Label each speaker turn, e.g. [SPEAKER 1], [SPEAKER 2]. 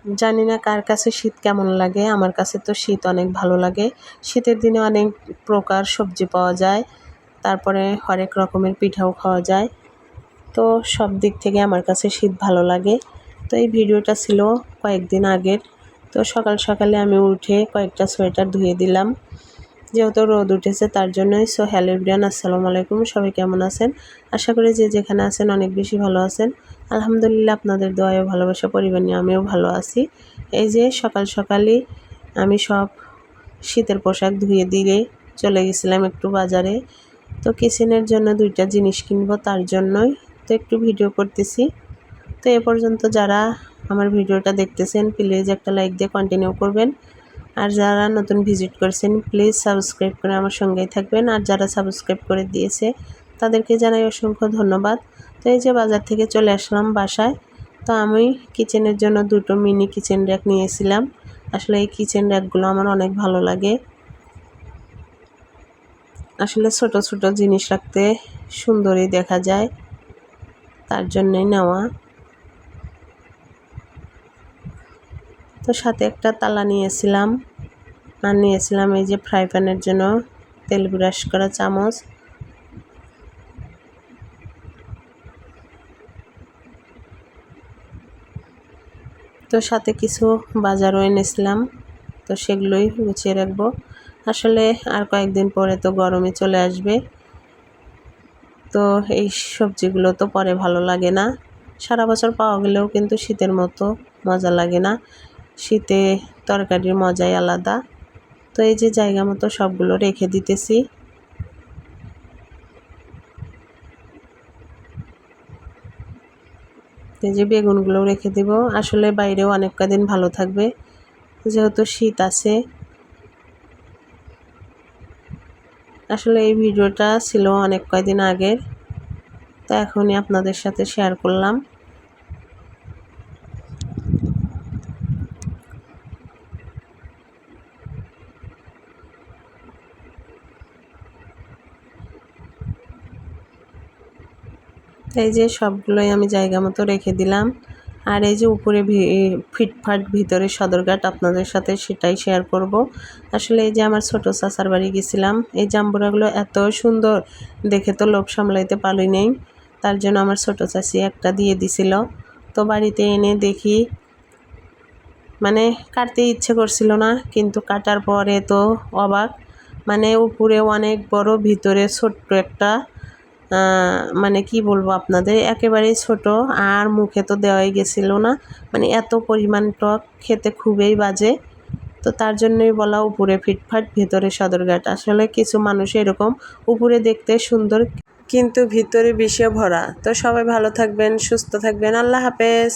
[SPEAKER 1] জানি না কার কাছে শীত কেমন লাগে, আমার কাছে তো শীত অনেক ভালো লাগে। শীতের দিনে অনেক প্রকার সবজি পাওয়া যায়, তারপরে হরেক রকমের পিঠাও খাওয়া যায়। তো সব দিক থেকে আমার কাছে শীত ভালো লাগে। তো এই ভিডিওটা ছিল কয়েকদিন আগের। তো সকাল সকালে আমি উঠে কয়েকটা সোয়েটার ধুয়ে দিলাম, যেহেতু রোদ উঠেছে তার জন্যই। সো হ্যালো এভরিওয়ান, আসসালামু আলাইকুম। সবাই কেমন আছেন? আশা করি যে যেখানে আছেন অনেক বেশি ভালো আছেন। আলহামদুলিল্লাহ, আপনাদের দোয়ায় ও ভালোবাসা পরিবার নিয়ে আমিও ভালো আছি। এই যে সকাল সকালই আমি সব শীতের পোশাক ধুয়ে দিয়ে চলে গেছিলাম একটু বাজারে। তো কিচেনের জন্য 2টা জিনিস কিনবো, তার জন্যই তো একটু ভিডিও করতেছি। তো এ পর্যন্ত যারা আমার ভিডিওটা দেখতেছেন প্লিজ একটা লাইক দিয়ে কন্টিনিউ করবেন। আর যারা নতুন ভিজিট করছেন প্লিজ সাবস্ক্রাইব করে আমার সঙ্গেই থাকবেন। আর যারা সাবস্ক্রাইব করে দিয়েছে তাদেরকে জানাই অসংখ্য ধন্যবাদ। তো এই যে বাজার থেকে চলে আসলাম বাসায়। তো আমি কিচেনের জন্য 2টো মিনি কিচেন র্যাক নিয়েছিলাম। আসলে এই কিচেন র্যাকগুলো আমার অনেক ভালো লাগে। আসলে ছোট ছোট জিনিস রাখতে সুন্দরই দেখা যায়, তার জন্যই নেওয়া। তো সাথে একটা তালা নিয়েছিলাম, আর নিয়েছিলাম এই যে ফ্রাই প্যানের জন্য তেল ব্রাশ করা চামচ। তো সাথে কিছু বাজারও এনেছিলাম, তো সেগুলোই গুছিয়ে রাখবো। আসলে আর কয়েকদিন পরে তো গরমে চলে আসবে, তো এই সবজিগুলো তো পরে ভালো লাগে না। সারা বছর পাওয়া গেলেও কিন্তু শীতের মতো মজা লাগে না। শীতে তরকারির মজাই আলাদা। তো এই যে জায়গা মতো সবগুলো রেখে দিতেছি। এই যে বেগুনগুলোও রেখে দিব। আসলে বাইরেও অনেক কদিন ভালো থাকবে, যেহেতু শীত আছে। আসলে এই ভিডিওটা ছিল অনেক কয়দিন আগের, তো এখনই আপনাদের সাথে শেয়ার করলাম। এই যে সবগুলোই আমি জায়গা মতো রেখে দিলাম। আর এই যে উপরে ফিটফাট ভিতরে সদরঘাট আপনাদের সাথে সেটাই শেয়ার করব। আসলে এই যে আমার ছোট চাচার বাড়ি গেছিলাম, এই জাম্বুরাগুলো এত সুন্দর দেখে তো লোভ সামলাইতে পারি নেই, তার জন্য আমার ছোট চাচি একটা দিয়ে দিছিল। তো বাড়িতে এনে দেখি, মানে কাটতে ইচ্ছে করছিল না, কিন্তু কাটার পরে তো অবাক। মানে উপরে অনেক বড়, ভিতরে ছোট্ট একটা, মানে কি বলবো আপনাদের, একেবারেই ছোট। আর মুখে তো দেওয়াই গেছিল না, মানে এত পরিমাণ টক, খেতে খুবই বাজে। তো তার জন্যই বলা উপরে ফিটফাট ভেতরে সদরঘাট। আসলে কিছু মানুষ এরকম, উপরে দেখতে সুন্দর কিন্তু ভিতরে বিষে ভরা। তো সবাই ভালো থাকবেন, সুস্থ থাকবেন। আল্লাহ হাফেজ।